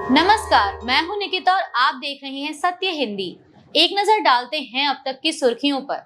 नमस्कार, मैं हूं निकिता और आप देख रहे हैं सत्य हिंदी। एक नजर डालते हैं अब तक की सुर्खियों पर।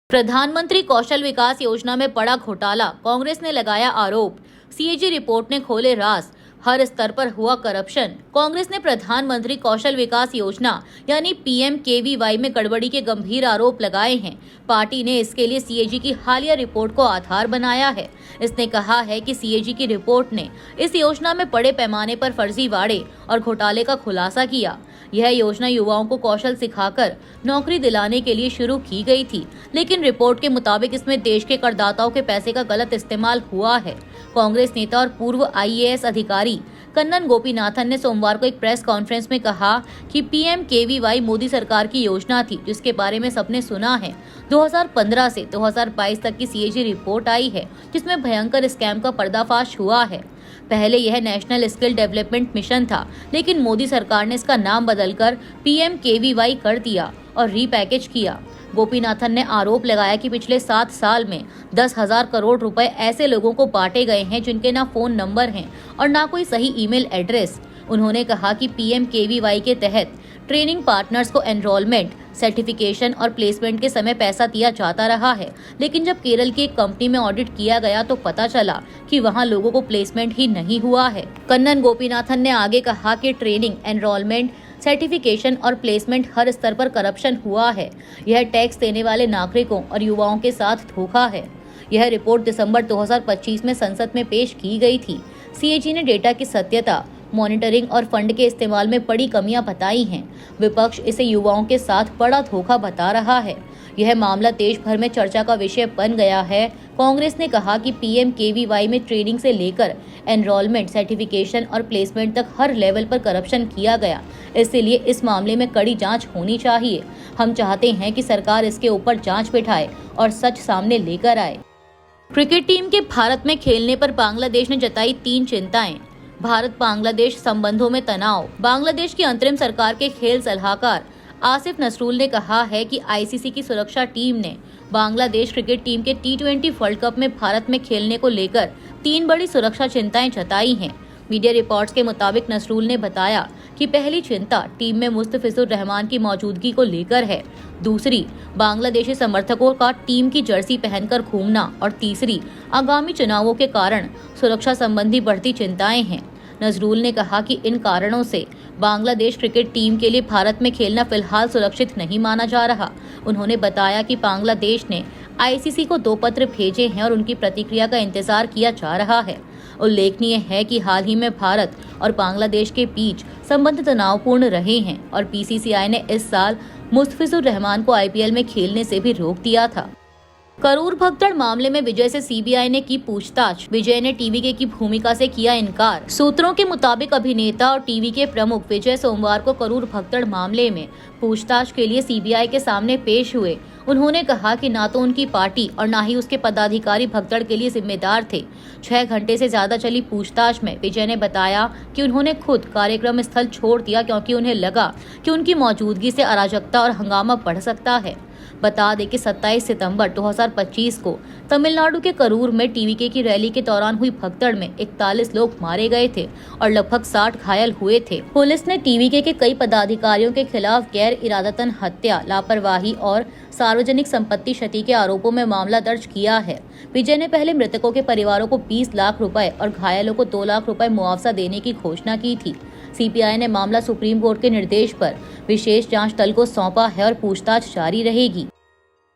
प्रधानमंत्री कौशल विकास योजना में बड़ा घोटाला, कांग्रेस ने लगाया आरोप। सीएजी रिपोर्ट ने खोले राज, हर स्तर पर हुआ करप्शन। कांग्रेस ने प्रधानमंत्री कौशल विकास योजना यानी पीएमकेवीवाई में गड़बड़ी के गंभीर आरोप लगाए हैं। पार्टी ने इसके लिए सीएजी की हालिया रिपोर्ट को आधार बनाया है। इसने कहा है कि सीएजी की रिपोर्ट ने इस योजना में बड़े पैमाने पर फर्जीवाड़े और घोटाले का खुलासा किया। यह योजना युवाओं को कौशल सिखाकर नौकरी दिलाने के लिए शुरू की गई थी, लेकिन रिपोर्ट के मुताबिक इसमें देश के करदाताओं के पैसे का गलत इस्तेमाल हुआ है। कांग्रेस नेता और पूर्व आईएएस अधिकारी कन्नन गोपीनाथन ने सोमवार को एक प्रेस कॉन्फ्रेंस में कहा कि पीएमकेवीवाई मोदी सरकार की योजना थी, जिसके बारे में सबने सुना है। 2015 से 2022 तक की सीएजी रिपोर्ट आई है, जिसमें भयंकर स्कैम का पर्दाफाश हुआ है। पहले यह नेशनल स्किल डेवलपमेंट मिशन था, लेकिन मोदी सरकार ने इसका नाम बदलकर पीएमकेवीवाई कर दिया और रीपैकेज किया। गोपीनाथन ने आरोप लगाया कि पिछले 7 साल में 10,000 करोड़ रुपए ऐसे लोगों को बांटे गए हैं जिनके ना फोन नंबर हैं और ना कोई सही ईमेल एड्रेस। उन्होंने कहा कि पीएमकेवीवाई के तहत ट्रेनिंग पार्टनर्स को एनरोलमेंट, सर्टिफिकेशन और प्लेसमेंट के समय पैसा दिया जाता रहा है, लेकिन जब केरल की एक कंपनी में ऑडिट किया गया तो पता चला कि वहां लोगों को प्लेसमेंट ही नहीं हुआ है। कन्नन गोपीनाथन ने आगे कहा कि ट्रेनिंग, एनरोलमेंट, सर्टिफिकेशन और प्लेसमेंट हर स्तर पर करप्शन हुआ है। यह टैक्स देने वाले नागरिकों और युवाओं के साथ धोखा है। यह रिपोर्ट दिसंबर 2025 में संसद में पेश की गई थी। सीएजी ने डेटा की सत्यता, मॉनिटरिंग और फंड के इस्तेमाल में बड़ी कमियां बताई हैं। विपक्ष इसे युवाओं के साथ बड़ा धोखा बता रहा है। यह मामला देश भर में चर्चा का विषय बन गया है। कांग्रेस ने कहा कि पीएमकेवीवाई में ट्रेनिंग से लेकर एनरोलमेंट, सर्टिफिकेशन और प्लेसमेंट तक हर लेवल पर करप्शन किया गया। इसलिए इस मामले में कड़ी जांच होनी चाहिए। हम चाहते हैं कि सरकार इसके ऊपर जांच बिठाए और सच सामने लेकर आए। क्रिकेट टीम के भारत में खेलने पर बांग्लादेश ने जताई 3 चिंताएं। भारत बांग्लादेश संबंधों में तनाव। बांग्लादेश की अंतरिम सरकार के खेल सलाहकार आसिफ नसरुल ने कहा है कि आईसीसी की सुरक्षा टीम ने बांग्लादेश क्रिकेट टीम के T20 वर्ल्ड कप में भारत में खेलने को लेकर 3 बड़ी सुरक्षा चिंताएं जताई हैं। मीडिया रिपोर्ट्स के मुताबिक नसरुल ने बताया कि पहली चिंता टीम में मुस्तफिजुर रहमान की मौजूदगी को लेकर है, दूसरी बांग्लादेशी समर्थकों का टीम की जर्सी पहनकर घूमना और तीसरी आगामी चुनावों के कारण सुरक्षा संबंधी बढ़ती चिंताएं हैं। नजरुल ने कहा कि इन कारणों से बांग्लादेश क्रिकेट टीम के लिए भारत में खेलना फिलहाल सुरक्षित नहीं माना जा रहा। उन्होंने बताया कि बांग्लादेश ने आईसीसी को 2 पत्र भेजे हैं और उनकी प्रतिक्रिया का इंतजार किया जा रहा है। उल्लेखनीय है कि हाल ही में भारत और बांग्लादेश के बीच संबंध तनावपूर्ण रहे हैं और बीसीसीआई ने इस साल मुस्तफिजुर रहमान को आईपीएल में खेलने से भी रोक दिया था। करूर भगदड़ मामले में विजय से सीबीआई ने की पूछताछ। विजय ने टीवीके की भूमिका से किया इनकार। सूत्रों के मुताबिक अभिनेता और टीवीके प्रमुख विजय सोमवार को करूर भगदड़ मामले में पूछताछ के लिए सीबीआई के सामने पेश हुए। उन्होंने कहा कि ना तो उनकी पार्टी और ना ही उसके पदाधिकारी भगदड़ के लिए जिम्मेदार थे। 6 घंटे से ज्यादा चली पूछताछ में विजय ने बताया कि उन्होंने खुद कार्यक्रम स्थल छोड़ दिया क्योंकि उन्हें लगा कि उनकी मौजूदगी से अराजकता और हंगामा बढ़ सकता है। बता दें कि 27 सितंबर 2025 को तमिलनाडु के करूर में टीवीके की रैली के दौरान हुई भगदड़ में 41 लोग मारे गए थे और लगभग 60 घायल हुए थे। पुलिस ने टीवीके के कई पदाधिकारियों के खिलाफ गैर इरादतन हत्या, लापरवाही और सार्वजनिक संपत्ति क्षति के आरोपों में मामला दर्ज किया है। विजय ने पहले मृतकों के परिवारों को 20 लाख रुपए और घायलों को 2 लाख रुपए मुआवजा देने की घोषणा की थी। सीबीआई ने मामला सुप्रीम कोर्ट के निर्देश पर विशेष जांच दल को सौंपा है और पूछताछ जारी रहेगी।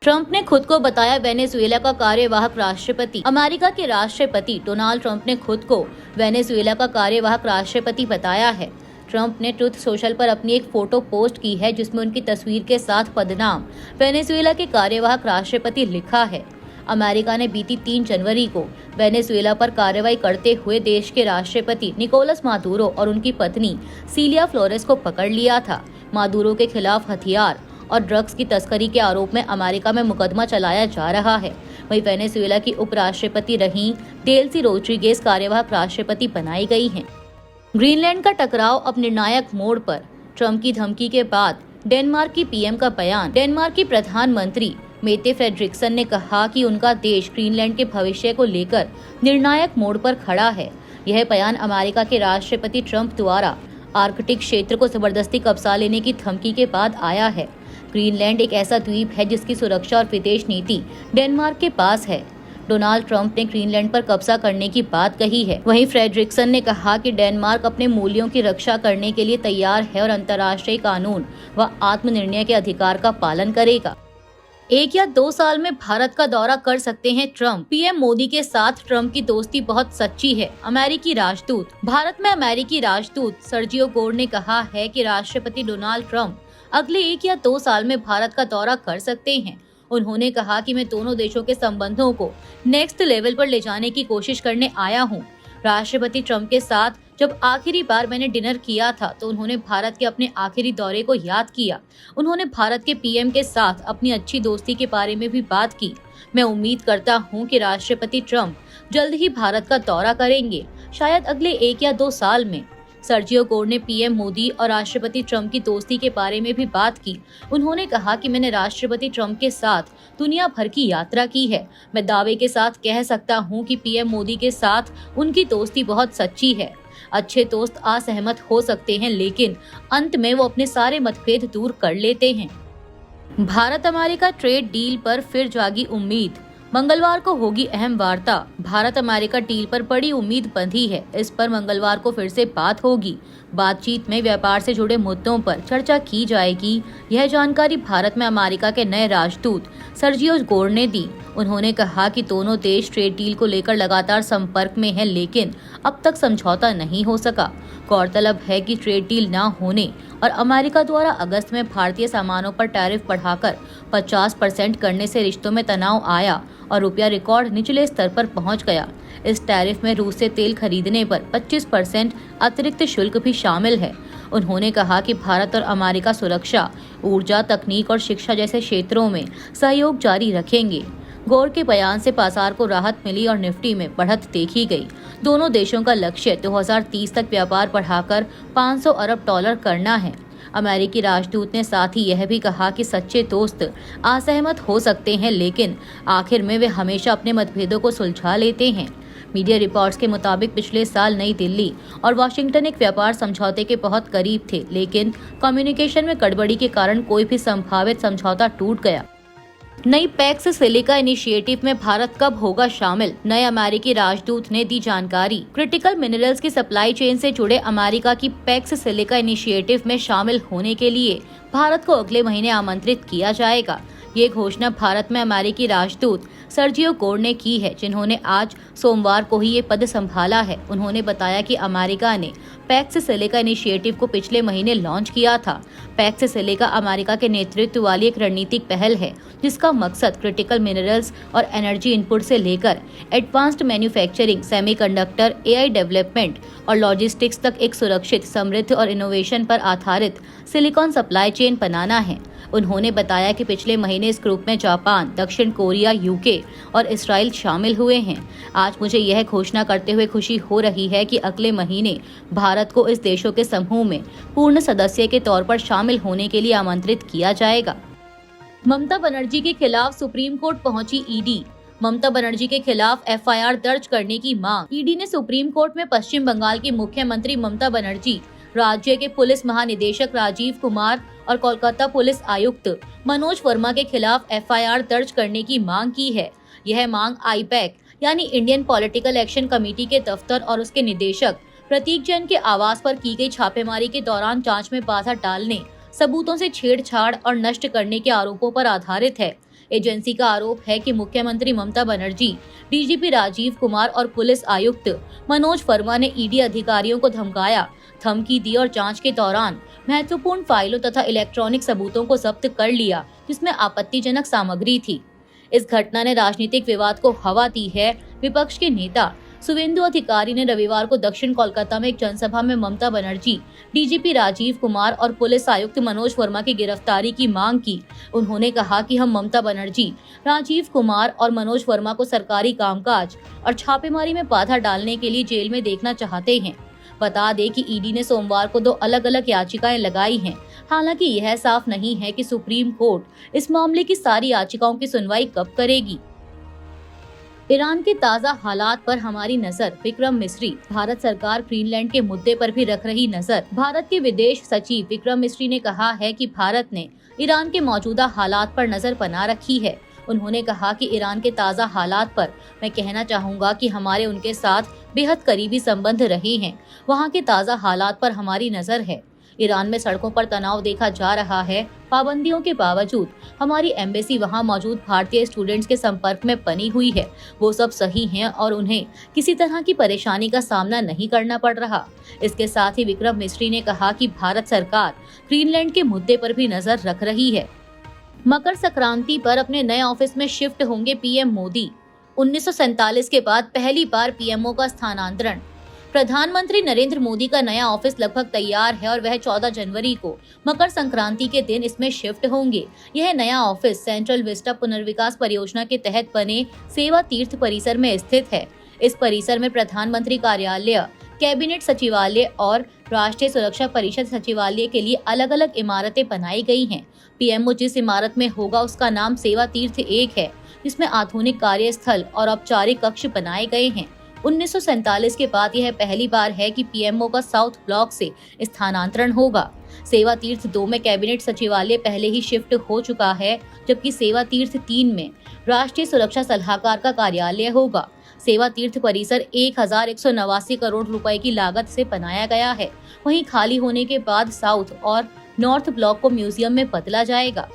ट्रंप ने खुद को बताया वेनेजुएला का कार्यवाहक राष्ट्रपति। अमेरिका के राष्ट्रपति डोनाल्ड ट्रंप ने खुद को वेनेजुएला का कार्यवाहक राष्ट्रपति बताया है। ट्रंप ने ट्रुथ सोशल पर अपनी एक फोटो पोस्ट की है जिसमें उनकी तस्वीर के साथ पदनाम वेनेजुएला के कार्यवाहक राष्ट्रपति लिखा है। अमेरिका ने बीती 3 जनवरी को वेनेजुएला पर कार्रवाई करते हुए देश के राष्ट्रपति निकोलस मादुरो और उनकी पत्नी सीलिया फ्लोरेस को पकड़ लिया था। मादुरो के खिलाफ हथियार और ड्रग्स की तस्करी के आरोप में अमेरिका में मुकदमा चलाया जा रहा है। वहीं वेनेजुएला की उपराष्ट्रपति रही डेल्सी रोड्रिगेज कार्यवाहक राष्ट्रपति बनाई गई हैं। ग्रीनलैंड का टकराव अब निर्णायक मोड़ पर। ट्रंप की धमकी के बाद डेनमार्क की पीएम का बयान। डेनमार्क की प्रधानमंत्री मेटे फ्रेडरिक्सन ने कहा कि उनका देश ग्रीनलैंड के भविष्य को लेकर निर्णायक मोड़ पर खड़ा है। यह बयान अमेरिका के राष्ट्रपति ट्रंप द्वारा आर्कटिक क्षेत्र को जबरदस्ती कब्जा लेने की धमकी के बाद आया है। ग्रीनलैंड एक ऐसा द्वीप है जिसकी सुरक्षा और विदेश नीति डेनमार्क के पास है। डोनाल्ड ट्रंप ने ग्रीनलैंड पर कब्जा करने की बात कही है। वहीं फ्रेडरिक्सन ने कहा कि डेनमार्क अपने मूल्यों की रक्षा करने के लिए तैयार है और अंतर्राष्ट्रीय कानून व आत्मनिर्णय के अधिकार का पालन करेगा। 1 या 2 साल में भारत का दौरा कर सकते हैं ट्रंप। पीएम मोदी के साथ ट्रंप की दोस्ती बहुत सच्ची है। अमेरिकी राजदूत। भारत में अमेरिकी राजदूत सर्जियो गोर ने कहा है कि राष्ट्रपति डोनाल्ड ट्रंप अगले 1 या 2 साल में भारत का दौरा कर सकते हैं। उन्होंने कहा कि मैं दोनों देशों के संबंधों को नेक्स्ट लेवल पर ले जाने की कोशिश करने आया हूं। राष्ट्रपति ट्रंप के साथ जब आखिरी बार मैंने डिनर किया था तो उन्होंने भारत के अपने आखिरी दौरे को याद किया। उन्होंने भारत के पीएम के साथ अपनी अच्छी दोस्ती के बारे में भी बात की। मैं उम्मीद करता हूं कि राष्ट्रपति ट्रंप जल्द ही भारत का दौरा करेंगे, शायद अगले 1 या 2 साल में। सर्जियो गोर ने पीएम मोदी और राष्ट्रपति ट्रंप की दोस्ती के बारे में भी बात की। उन्होंने कहा कि मैंने राष्ट्रपति ट्रंप के साथ दुनिया भर की यात्रा की है। मैं दावे के साथ कह सकता हूं कि पीएम मोदी के साथ उनकी दोस्ती बहुत सच्ची है। अच्छे दोस्त असहमत हो सकते हैं, लेकिन अंत में वो अपने सारे मतभेद दूर कर लेते हैं। भारत अमेरिका ट्रेड डील पर फिर जागी उम्मीद। मंगलवार को होगी अहम वार्ता। भारत अमेरिका डील पर बड़ी उम्मीद बंधी है। इस पर मंगलवार को फिर से बात होगी। बातचीत में व्यापार से जुड़े मुद्दों पर चर्चा की जाएगी। यह जानकारी भारत में अमेरिका के नए राजदूत सर्जियो गोर ने दी। उन्होंने कहा कि दोनों देश ट्रेड डील को लेकर लगातार संपर्क में हैं, लेकिन अब तक समझौता नहीं हो सका। गौरतलब है कि ट्रेड डील न होने और अमेरिका द्वारा अगस्त में भारतीय सामानों पर टैरिफ बढ़ाकर 50% करने से रिश्तों में तनाव आया और रुपया रिकॉर्ड निचले स्तर पर पहुंच गया। इस टैरिफ में रूस से तेल खरीदने पर 25% अतिरिक्त शुल्क भी शामिल है। उन्होंने कहा कि भारत और अमेरिका सुरक्षा, ऊर्जा, तकनीक और शिक्षा जैसे क्षेत्रों में सहयोग जारी रखेंगे। गोर के बयान से बाजार को राहत मिली और निफ्टी में बढ़त देखी गई। दोनों देशों का लक्ष्य 2030 तक व्यापार बढ़ाकर $500 अरब करना है। अमेरिकी राजदूत ने साथ ही यह भी कहा कि सच्चे दोस्त असहमत हो सकते हैं, लेकिन आखिर में वे हमेशा अपने मतभेदों को सुलझा लेते हैं। मीडिया रिपोर्ट्स के मुताबिक पिछले साल नई दिल्ली और वाशिंगटन एक व्यापार समझौते के बहुत करीब थे, लेकिन कम्युनिकेशन में गड़बड़ी के कारण कोई भी संभावित समझौता टूट गया। नई पैक्स सिलिका इनिशिएटिव में भारत कब होगा शामिल? नए अमेरिकी राजदूत ने दी जानकारी। क्रिटिकल मिनरल्स की सप्लाई चेन से जुड़े अमेरिका की पैक्स सिलिका इनिशिएटिव में शामिल होने के लिए भारत को अगले महीने आमंत्रित किया जाएगा। ये घोषणा भारत में अमेरिकी राजदूत सर्जियो गोर ने की है, जिन्होंने आज सोमवार को ही ये पद संभाला है। उन्होंने बताया कि अमेरिका ने पैक्स सिलिका इनिशिएटिव को पिछले महीने लॉन्च किया था। पैक्स सिलिका अमेरिका के नेतृत्व वाली एक रणनीतिक पहल है, जिसका मकसद क्रिटिकल मिनरल्स और एनर्जी इनपुट से लेकर advanced manufacturing, semiconductor, AI development और लॉजिस्टिक्स तक एक सुरक्षित, समृद्ध और इनोवेशन पर आधारित सिलिकॉन सप्लाई चेन बनाना है। उन्होंने बताया कि पिछले महीने इस ग्रुप में जापान, दक्षिण कोरिया, यूके और इसराइल शामिल हुए हैं। आज मुझे यह घोषणा करते हुए खुशी हो रही है कि अगले महीने भारत को इस देशों के समूह में पूर्ण सदस्य के तौर पर शामिल होने के लिए आमंत्रित किया जाएगा। ममता बनर्जी के खिलाफ सुप्रीम कोर्ट पहुंची ईडी। ममता बनर्जी के खिलाफ एफआईआर दर्ज करने की मांग। ईडी ने सुप्रीम कोर्ट में पश्चिम बंगाल की मुख्यमंत्री ममता बनर्जी, राज्य के पुलिस महानिदेशक राजीव कुमार और कोलकाता पुलिस आयुक्त मनोज वर्मा के खिलाफ एफआईआर दर्ज करने की मांग की है। यह मांग आईपैक यानी इंडियन पॉलिटिकल एक्शन कमेटी के दफ्तर और उसके निदेशक प्रतीक जैन के आवास पर की गई छापेमारी के दौरान जांच में बाधा डालने, सबूतों से छेड़छाड़ और नष्ट करने के आरोपों पर आधारित है। एजेंसी का आरोप है कि मुख्यमंत्री ममता बनर्जी, डीजीपी राजीव कुमार और पुलिस आयुक्त मनोज वर्मा ने ईडी अधिकारियों को धमकाया, धमकी दी और जांच के दौरान महत्वपूर्ण फाइलों तथा इलेक्ट्रॉनिक सबूतों को जब्त कर लिया, जिसमें आपत्तिजनक सामग्री थी। इस घटना ने राजनीतिक विवाद को हवा दी है। विपक्ष के नेता शुवेंदु अधिकारी ने रविवार को दक्षिण कोलकाता में एक जनसभा में ममता बनर्जी, डीजीपी राजीव कुमार और पुलिस आयुक्त मनोज वर्मा की गिरफ्तारी की मांग की। उन्होंने कहा कि हम ममता बनर्जी, राजीव कुमार और मनोज वर्मा को सरकारी कामकाज और छापेमारी में बाधा डालने के लिए जेल में देखना चाहते हैं। बता दें कि ईडी ने सोमवार को 2 अलग-अलग याचिकाएं लगाई हैं। हालांकि यह साफ नहीं है कि सुप्रीम कोर्ट इस मामले की सारी याचिकाओं की सुनवाई कब करेगी। ईरान के ताज़ा हालात पर हमारी नजर, विक्रम मिस्री। भारत सरकार ग्रीनलैंड के मुद्दे पर भी रख रही नजर। भारत के विदेश सचिव विक्रम मिस्री ने कहा है कि भारत ने ईरान के मौजूदा हालात पर नजर बना रखी है। उन्होंने कहा कि ईरान के ताज़ा हालात पर मैं कहना चाहूँगा कि हमारे उनके साथ बेहद करीबी संबंध रहे हैं। वहाँ के ताज़ा हालात पर हमारी नजर है। ईरान में सड़कों पर तनाव देखा जा रहा है। पाबंदियों के बावजूद हमारी एम्बेसी वहां मौजूद भारतीय स्टूडेंट्स के संपर्क में बनी हुई है। वो सब सही हैं और उन्हें किसी तरह की परेशानी का सामना नहीं करना पड़ रहा। इसके साथ ही विक्रम मिस्री ने कहा कि भारत सरकार ग्रीनलैंड के मुद्दे पर भी नजर रख रही है। मकर संक्रांति पर अपने नए ऑफिस में शिफ्ट होंगे पीएम मोदी। 1947 के बाद पहली बार पीएमओ का स्थानांतरण। प्रधानमंत्री नरेंद्र मोदी का नया ऑफिस लगभग तैयार है और वह 14 जनवरी को मकर संक्रांति के दिन इसमें शिफ्ट होंगे। यह नया ऑफिस सेंट्रल विस्टा पुनर्विकास परियोजना के तहत बने सेवा तीर्थ परिसर में स्थित है। इस परिसर में प्रधानमंत्री कार्यालय, कैबिनेट सचिवालय और राष्ट्रीय सुरक्षा परिषद सचिवालय के लिए अलग अलग इमारतें बनाई गई हैं। पीएमओ जिस इमारत में होगा उसका नाम सेवा तीर्थ 1 है, जिसमें आधुनिक कार्यस्थल और औपचारिक कक्ष बनाए गए हैं। 1947 के बाद यह पहली बार है कि पीएमओ का साउथ ब्लॉक से स्थानांतरण होगा। सेवा तीर्थ 2 में कैबिनेट सचिवालय पहले ही शिफ्ट हो चुका है, जबकि सेवा तीर्थ 3 में राष्ट्रीय सुरक्षा सलाहकार का कार्यालय होगा। सेवा तीर्थ परिसर 1189 करोड़ रुपए की लागत से बनाया गया है। वहीं खाली होने के बाद साउथ और नॉर्थ ब्लॉक को म्यूजियम में बदला जाएगा।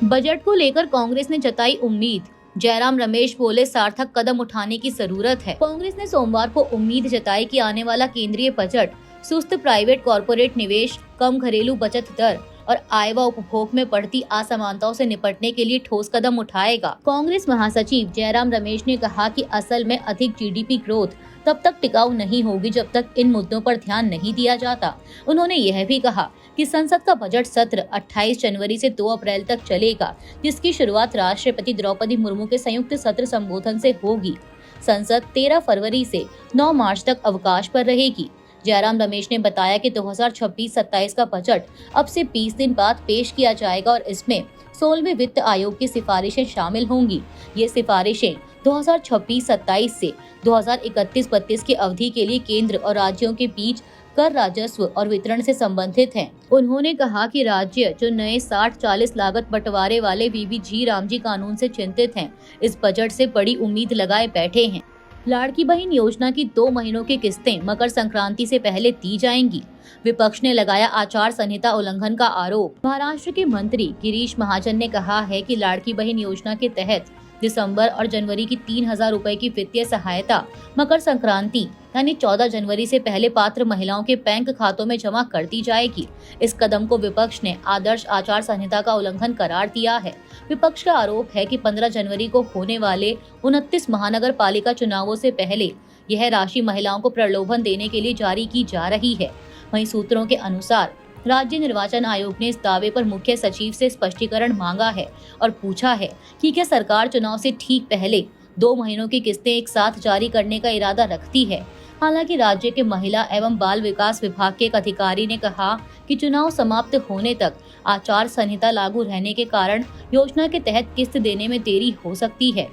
बजट को लेकर कांग्रेस ने जताई उम्मीद। जयराम रमेश बोले, सार्थक कदम उठाने की जरूरत है। कांग्रेस ने सोमवार को उम्मीद जताई कि आने वाला केंद्रीय बजट सुस्त प्राइवेट कॉर्पोरेट निवेश, कम घरेलू बचत दर और आय व उपभोग में बढ़ती असमानताओं से निपटने के लिए ठोस कदम उठाएगा। कांग्रेस महासचिव जयराम रमेश ने कहा कि असल में अधिक जीडीपी ग्रोथ तब तक टिकाऊ नहीं होगी जब तक इन मुद्दों पर ध्यान नहीं दिया जाता। उन्होंने यह भी कहा कि संसद का बजट सत्र 28 जनवरी से 2 अप्रैल तक चलेगा, जिसकी शुरुआत राष्ट्रपति द्रौपदी मुर्मू के संयुक्त सत्र संबोधन से होगी। संसद 13 फरवरी से 9 मार्च तक अवकाश पर रहेगी। जयराम रमेश ने बताया कि 2026-27 का बजट अब से 20 दिन बाद पेश किया जाएगा और इसमें 16वें वित्त आयोग की सिफारिशें शामिल होंगी। ये सिफारिशें 2026-27 से 2031-32 की अवधि के लिए केंद्र और राज्यों के बीच कर राजस्व और वितरण से संबंधित हैं। उन्होंने कहा कि राज्य जो नए 60-40 लागत बंटवारे वाले वीबीजी रामजी कानून से चिंतित हैं, इस बजट से बड़ी उम्मीद लगाए बैठे हैं। लाड़की बहन योजना की 2 महीनों की किस्तें मकर संक्रांति से पहले दी जाएंगी। विपक्ष ने लगाया आचार संहिता उल्लंघन का आरोप। महाराष्ट्र के मंत्री गिरीश महाजन ने कहा है कि लाड़की बहन योजना के तहत दिसंबर और जनवरी की 3000 रुपए की वित्तीय सहायता मकर संक्रांति यानी 14 जनवरी से पहले पात्र महिलाओं के बैंक खातों में जमा कर दी जाएगी। इस कदम को विपक्ष ने आदर्श आचार संहिता का उल्लंघन करार दिया है। विपक्ष का आरोप है कि 15 जनवरी को होने वाले 29 महानगर पालिका चुनावों से पहले यह राशि महिलाओं को प्रलोभन देने के लिए जारी की जा रही है। वहीं सूत्रों के अनुसार राज्य निर्वाचन आयोग ने इस दावे पर मुख्य सचिव से स्पष्टीकरण मांगा है और पूछा है कि क्या सरकार चुनाव से ठीक पहले 2 महीनों की किस्तें एक साथ जारी करने का इरादा रखती है। हालांकि राज्य के महिला एवं बाल विकास विभाग के एक अधिकारी ने कहा कि चुनाव समाप्त होने तक आचार संहिता लागू रहने के कारण योजना के तहत किस्त देने में देरी हो सकती है।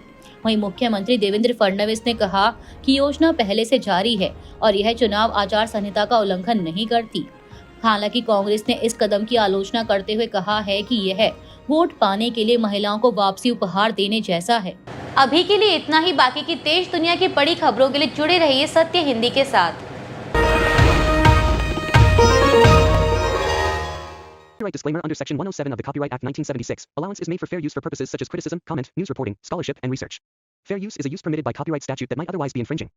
वहीं मुख्यमंत्री देवेंद्र फडणवीस ने कहा कि योजना पहले से जारी है और यह चुनाव आचार संहिता का उल्लंघन नहीं करती। हालांकि कांग्रेस ने इस कदम की आलोचना करते हुए कहा है कि यह वोट पाने के लिए महिलाओं को वापसी उपहार देने जैसा है। अभी के लिए इतना ही। बाकी की देश दुनिया की बड़ी खबरों के लिए जुड़े रहिए सत्य हिंदी के साथ। Copyright disclaimer under Section 107 of the Copyright Act 1976. Allowance is made for fair use for purposes such as criticism, comment, news reporting, scholarship, and research. Fair use is a use permitted by copyright statute that might otherwise be infringing.